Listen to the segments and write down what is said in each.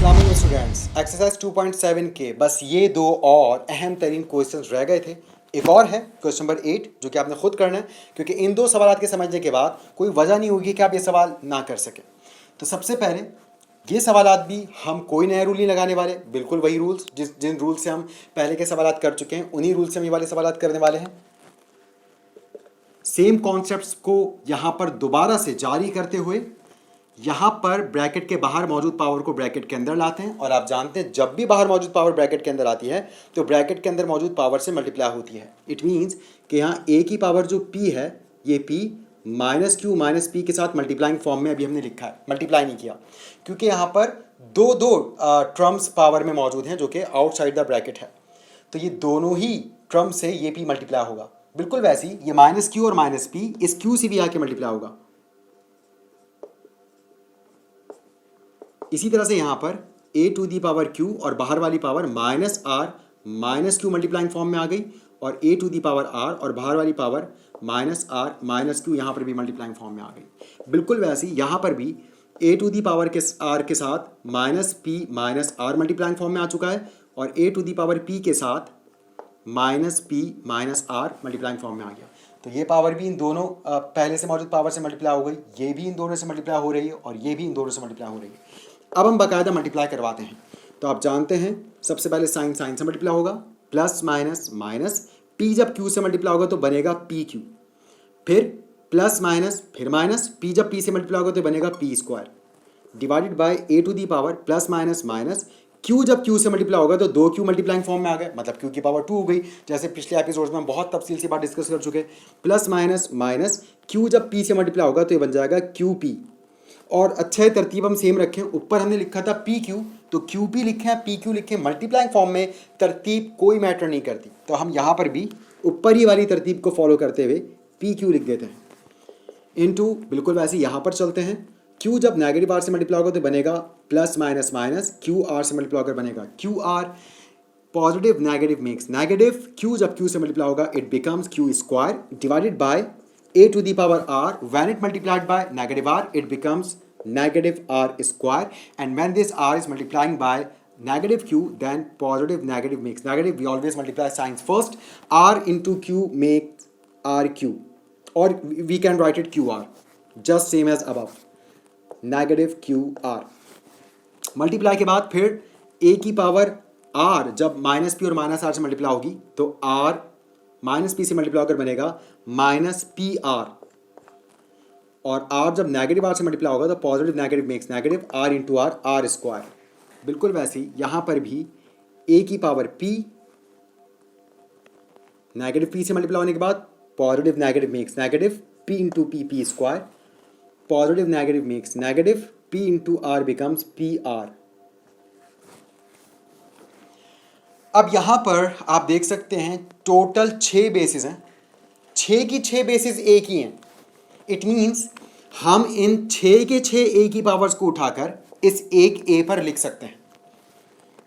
अस्सलाम वालेकुम students, exercise 2.7 के बस ये दो और अहम तरीन क्वेश्चंस रह गए थे। एक और है क्वेश्चन नंबर 8 जो कि आपने खुद करना है, क्योंकि इन दो सवाल के समझने के बाद कोई वजह नहीं होगी कि आप ये सवाल ना कर सकें। तो सबसे पहले ये सवाल भी हम कोई नया रूल नहीं लगाने वाले, बिल्कुल वही रूल्स जिन रूल से हम पहले के सवाल कर चुके हैं उन्हीं रूल से हम ये वाले सवाल करने वाले हैं। सेम कॉन्सेप्ट्स को यहाँ पर दोबारा से जारी करते हुए यहाँ पर ब्रैकेट के बाहर मौजूद पावर को ब्रैकेट के अंदर लाते हैं, और आप जानते हैं जब भी बाहर मौजूद पावर ब्रैकेट के अंदर आती है तो ब्रैकेट के अंदर मौजूद पावर से मल्टीप्लाई होती है। इट मीन्स कि यहाँ ए की पावर जो पी है ये P minus Q minus P के साथ मल्टीप्लाइंग फॉर्म में अभी हमने लिखा है, मल्टीप्लाई नहीं किया, क्योंकि यहाँ पर दो दो टर्म्स पावर में मौजूद हैं जो कि आउटसाइड द ब्रैकेट है। तो ये दोनों ही टर्म से ये पी मल्टीप्लाई होगा। बिल्कुल वैसे ही ये माइनस क्यू और माइनस पी इस क्यू से भी आके मल्टीप्लाई होगा। इसी तरह से यहाँ पर a to the power q और बाहर वाली power minus r minus q multiplying form में आ गई, और a to the power r और बाहर वाली power minus r minus q यहाँ पर भी मल्टीप्लाइंग फॉर्म में आ गई। बिल्कुल वैसे ही यहाँ पर भी a टू दी पावर के r के साथ minus p minus r multiplying form में आ चुका है, और a to the power p के साथ minus p minus r multiplying form में आ गया। तो ये पावर भी इन दोनों पहले से मौजूद पावर से मल्टीप्लाई हो गई, ये भी इन दोनों से मल्टीप्लाई हो रही है, और ये भी इन दोनों से मल्टीप्लाई हो रही है। अब हम बाकायदा मल्टीप्लाई करवाते हैं। तो आप जानते हैं सबसे पहले साइन साइन से मल्टीप्लाई होगा, प्लस माइनस माइनस, पी जब क्यू से मल्टीप्लाई होगा तो बनेगा पी क्यू, फिर प्लस माइनस फिर माइनस, पी जब पी से मल्टीप्लाई होगा तो बनेगा p square, divided by a to the power plus minus minus, q जब क्यू से मल्टीप्लाई होगा तो दो क्यू मल्टीप्लाइंग फॉर्म में आ गए, मतलब क्यू की पावर 2 हो गई, जैसे पिछले एपिसोड्स में हम बहुत तफसील से बात डिस्कस कर चुके। प्लस माइनस माइनस, क्यू जब पी से मल्टीप्लाई होगा तो ये बन जाएगा क्यू पी, और अच्छे तरतीब हम सेम रखें, ऊपर हमने लिखा था पी क्यू तो क्यू पी लिखे हैं, पी क्यू लिखे, मल्टीप्लाइंग फॉर्म में तरतीब कोई मैटर नहीं करती, तो हम यहाँ पर भी ऊपर ही वाली तरतीब को फॉलो करते हुए पी क्यू लिख देते हैं। इनटू बिल्कुल वैसे यहाँ पर चलते हैं, क्यू जब नेगेटिव आर से मल्टीप्लाई होगा तो बनेगा plus minus minus, q are से मल्टीप्लाई होकर बनेगा Q R, positive negative makes negative, Q जब क्यू से मल्टीप्लाई होगा it becomes Q square, divided by a to the power r, when it multiplied by negative r it becomes negative r square, and when this r is multiplying by negative q then positive negative makes negative. We always multiply signs first, r into q makes rq, or we can write it qr, just same as above, negative qr। Multiply के बाद फिर a की पावर r जब minus p और minus r से multiply होगी तो r माइनस पी से मल्टीप्लाई होकर बनेगा माइनस पी आर, और आर जब नेगेटिव आर से मल्टीप्लाई होगा तो positive negative makes negative, r into r r square. बिल्कुल वैसे ही यहाँ पर भी ए की पावर पी, नेगेटिव पी से मल्टीप्लाई होने के बाद positive negative makes negative, p into p p square, positive negative makes negative, p into r becomes p r. अब यहाँ पर आप देख सकते हैं टोटल 6 बेसिस हैं, 6 की 6 बेसिस एक ही हैं। इट मीन्स हम इन 6 के 6 ए की पावर्स को उठाकर इस एक ए पर लिख सकते हैं।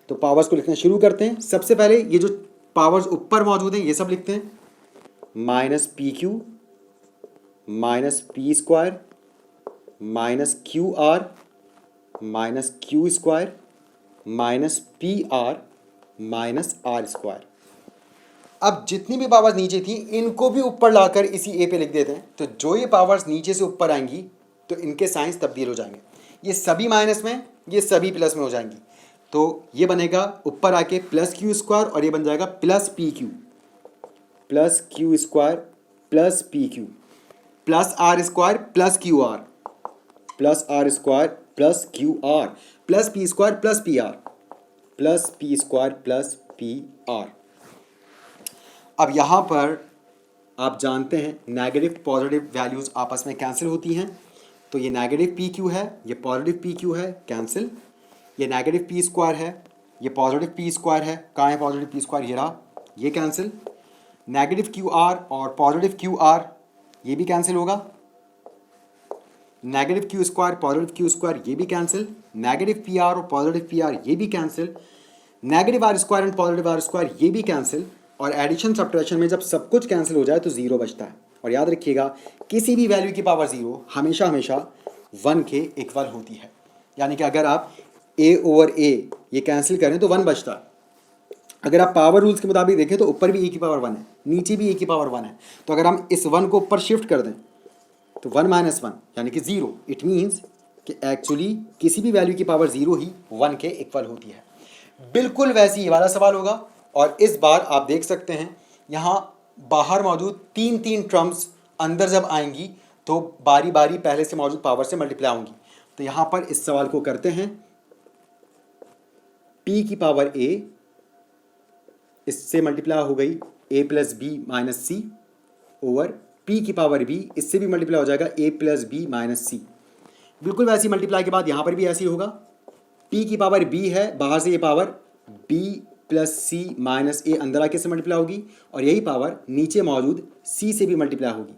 तो पावर्स को लिखना शुरू करते हैं। सबसे पहले ये जो पावर्स ऊपर मौजूद हैं ये सब लिखते हैं, minus p q minus p square minus q r minus q square minus p r minus r square. अब जितनी भी पावर्स नीचे थी इनको भी ऊपर लाकर इसी ए पे लिख देते हैं, तो जो ये पावर्स नीचे से ऊपर आएंगी तो इनके साइंस तब्दील हो जाएंगे, ये सभी माइनस में ये सभी प्लस में हो जाएंगी। तो ये बनेगा ऊपर आके प्लस क्यू स्क्वायर, और ये बन जाएगा plus p q, plus q square plus p q, plus r square plus q r, plus r square plus q r, plus p square plus p r, plus p square plus p r. अब यहाँ पर आप जानते हैं negative positive values आपस में cancel होती हैं, तो ये नेगेटिव पी क्यू है, ये पॉजिटिव पी क्यू है, कैंसिल। ये नेगेटिव पी स्क्वायर है, ये पॉजिटिव पी स्क्वायर है, कहाँ है पॉजिटिव पी स्क्वायर, ये रहा, ये कैंसिल। नेगेटिव क्यू आर और पॉजिटिव क्यू आर ये भी कैंसिल होगा, negative q square positive q square ये भी कैंसिल, नेगेटिव पी आर और पॉजिटिव पी आर ये भी cancel, negative r square and positive r square ये भी कैंसिल, और एडिशन सब्ट्रैक्शन में जब सब कुछ कैंसिल हो जाए तो जीरो बचता है। और याद रखिएगा किसी भी वैल्यू की पावर जीरो हमेशा हमेशा 1 के इक्वल होती है, यानी कि अगर आप ए ओवर ए ये कैंसिल करें तो 1 बचता है। अगर आप पावर रूल्स के मुताबिक देखें तो ऊपर भी ए की पावर 1 है, नीचे भी ए की पावर 1 है। तो अगर हम इस 1 को ऊपर शिफ्ट कर दें तो 1 माइनस 1 यानी कि 0। इट मीन्स कि एक्चुअली किसी भी वैल्यू की पावर 0 ही 1 के इक्वल होती है। बिल्कुल वैसे ही वाला सवाल होगा। और इस बार आप देख सकते हैं यहाँ बाहर मौजूद 3 टर्म्स अंदर जब आएंगी तो बारी बारी पहले से मौजूद पावर से मल्टीप्लाई होंगी। तो यहाँ पर इस सवाल को करते हैं, p की पावर a इससे मल्टीप्लाई हो गई a plus b minus c over p की पावर b इससे भी मल्टीप्लाई हो जाएगा a plus b minus c. बिल्कुल वैसी मल्टीप्लाई के बाद यहाँ पर भी ऐसी होगा, p की पावर b है, बाहर से ये power b plus c minus ए अंदर आके से मल्टीप्लाई होगी और यही पावर नीचे मौजूद c से भी मल्टीप्लाई होगी।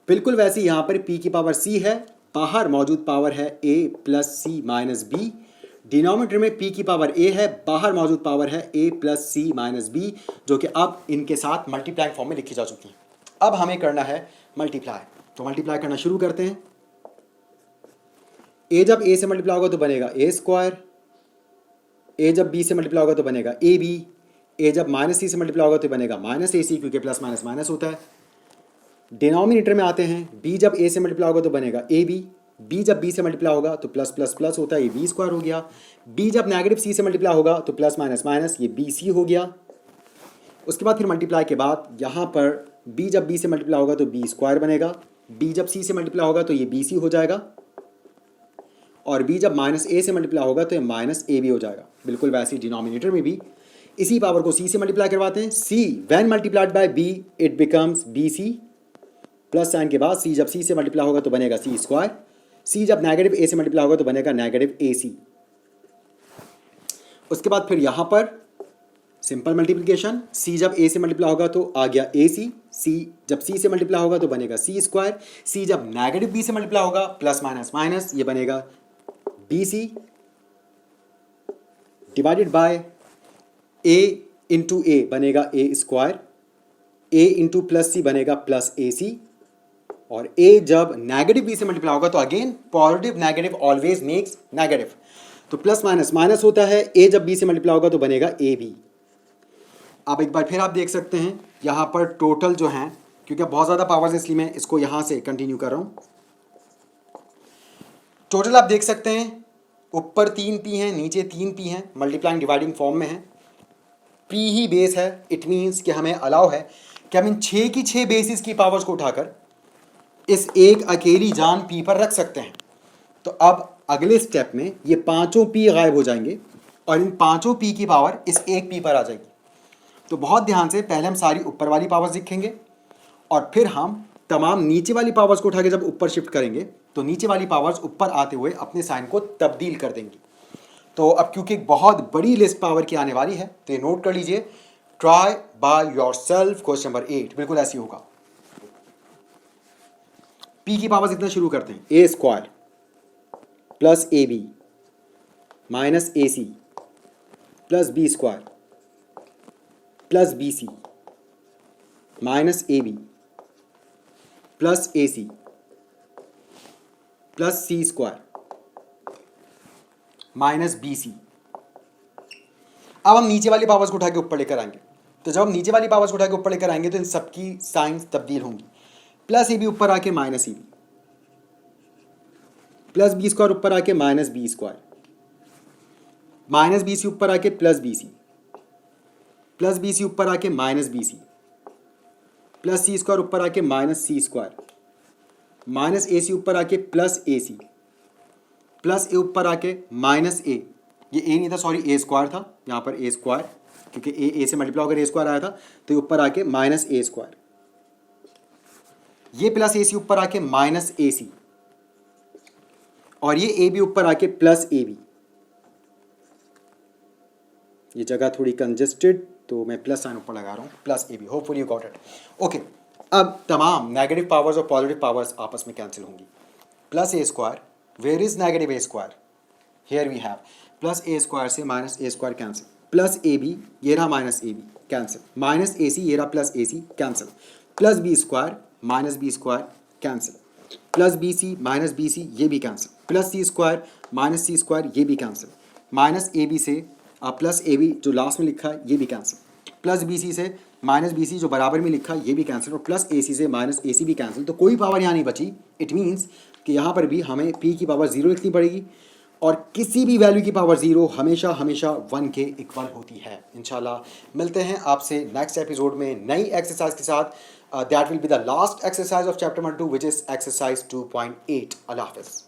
बिल्कुल वैसे यहाँ पर p की पावर c है, बाहर मौजूद पावर है a plus c minus b. Denominator में p की पावर a है, बाहर मौजूद पावर है a plus c minus b, जो कि अब इनके साथ मल्टीप्लाई फॉर्म में लिखी जा चुकी हैं। अब हमें करना है मल्टीप्लाई, तो मल्टीप्लाई करना शुरू करते हैं। a जब a से मल्टीप्लाई होगा तो बनेगा a स्क्वायर, a जब b से मल्टीप्लाई होगा तो बनेगा ab, a जब माइनस सी से मल्टीप्लाई होगा तो बनेगा माइनस ए सी, क्योंकि प्लस माइनस माइनस होता है। डिनोमिनेटर में आते हैं, b जब a से मल्टीप्लाई होगा तो बनेगा ab, b जब b से मल्टीप्लाई होगा तो प्लस प्लस प्लस होता है, ये b स्क्वायर हो गया। b जब नेगेटिव c से मल्टीप्लाई होगा तो प्लस माइनस माइनस, ये bc हो गया। उसके बाद फिर मल्टीप्लाई के बाद यहाँ पर b जब b से मल्टीप्लाई होगा तो b स्क्वायर बनेगा, b जब c से मल्टीप्लाई होगा तो ये bc हो जाएगा और b जब माइनस a से मल्टीप्लाई होगा तो ये माइनस ab हो जाएगा। बिल्कुल वैसे ही डिनोमिनेटर में भी इसी पावर को c से मल्टीप्लाई करवाते हैं। c when multiplied by b it becomes bc, plus sign के बाद c जब c से मल्टीप्लाई होगा तो बनेगा c स्क्वायर, c जब नेगेटिव a से मल्टीप्लाई होगा तो बनेगा नेगेटिव ac। उसके बाद फिर यहाँ पर सिंपल मल्टीप्लिकेशन, c जब a से मल्टीप्लाई होगा तो आ गया ac, c जब c से मल्टीप्लाई होगा तो बनेगा c स्क्वायर, c जब नेगेटिव b से मल्टीप्लाई होगा प्लस माइनस माइनस, ये बनेगा bc divided by a into a बनेगा a square, a into plus c बनेगा प्लस ac, और a जब नेगेटिव b से मल्टीप्लाई होगा तो again positive negative always makes negative, तो प्लस माइनस माइनस होता है। a जब b से मल्टीप्लाई होगा तो बनेगा ab। अब एक बार फिर आप देख सकते हैं यहाँ पर टोटल जो हैं, क्योंकि बहुत ज़्यादा पावर्स है इसलिए मैं इसको यहाँ से कंटिन्यू कर रहा हूँ। टोटल आप देख सकते हैं ऊपर 3p हैं, नीचे 3p हैं, मल्टीप्लाइंग डिवाइडिंग फॉर्म में है। p ही बेस है, इट मीन्स कि हमें अलाउ है कि हम इन 6 की 6 बेसिस की पावर्स को उठाकर इस एक अकेली जान p पर रख सकते हैं। तो अब अगले स्टेप में ये पांचों p गायब हो जाएंगे और इन पांचों p की पावर इस एक p पर आ जाएगी। तो बहुत ध्यान से पहले हम सारी ऊपर वाली पावर्स लिखेंगे और फिर हम तमाम नीचे वाली पावर्स को उठा के जब ऊपर शिफ्ट करेंगे तो नीचे वाली पावर्स ऊपर आते हुए अपने साइन को तब्दील कर देंगी। तो अब क्योंकि एक बहुत बड़ी लिस्ट पावर की आने वाली है तो ये नोट कर लीजिए, try by yourself question number 8 बिल्कुल ऐसी होगा। p की पावर्स इतना शुरू करते हैं, a square plus ab minus ac plus b square plus bc minus ab plus ac plus c square minus bc। अब हम नीचे वाली पावर्स को उठा के ऊपर लेकर आएंगे। तो जब हम नीचे वाली पावर्स को उठा के ऊपर लेकर आएंगे तो इन सबकी साइंस तब्दील होंगी। प्लस ए बी ऊपर आके minus a b, plus b square ऊपर आके minus b square, minus b c ऊपर आके plus b c, plus b c ऊपर आके minus b c, plus c square ऊपर आके minus c square, minus a c ऊपर आके प्लस ए सी, प्लस ए ऊपर आके माइनस ए, ये ए नहीं था सॉरी ए स्क्वायर था, यहाँ पर ए स्क्वायर क्योंकि ए से मल्टीप्लाई होकर ए स्क्वायर आया था तो ये ऊपर आके माइनस ए स्क्वायर, ये प्लस ए सी ऊपर आके माइनस ए सी और ये ए बी ऊपर आके प्लस ए बी। ये जगह थोड़ी कंजेस्टेड तो मैं प्लस साइन ऊपर लगा रहा हूँ, plus a b. Hopefully you got it. Okay, अब तमाम नेगेटिव पावर्स और पॉजिटिव पावर्स आपस में कैंसिल होंगी। Plus a square, where is negative a square, here we have plus a square से minus a square cancel, plus a b ये रहा minus a b cancel, minus a c ये रहा plus a c cancel, plus b square minus b square cancel, plus b C minus b सी ये भी cancel. Plus c square minus c square ये भी cancel, minus a B से plus a B जो last में लिखा है ये भी कैंसिल, प्लस बी सी से माइनस बी सी जो बराबर में लिखा है ये भी कैंसिल, और प्लस ए सी से माइनस ए सी भी कैंसिल। तो कोई पावर यहाँ नहीं बची। इट मीन्स कि यहाँ पर भी हमें पी की पावर 0 लिखनी पड़ेगी, और किसी भी वैल्यू की पावर 0 हमेशा हमेशा 1 के इक्वल होती है। इंशाल्लाह मिलते हैं आपसे नेक्स्ट एपिसोड में नई एक्सरसाइज के साथ। That will be the last exercise of chapter number 2 which is exercise 2.8। अल्लाह हाफिज़।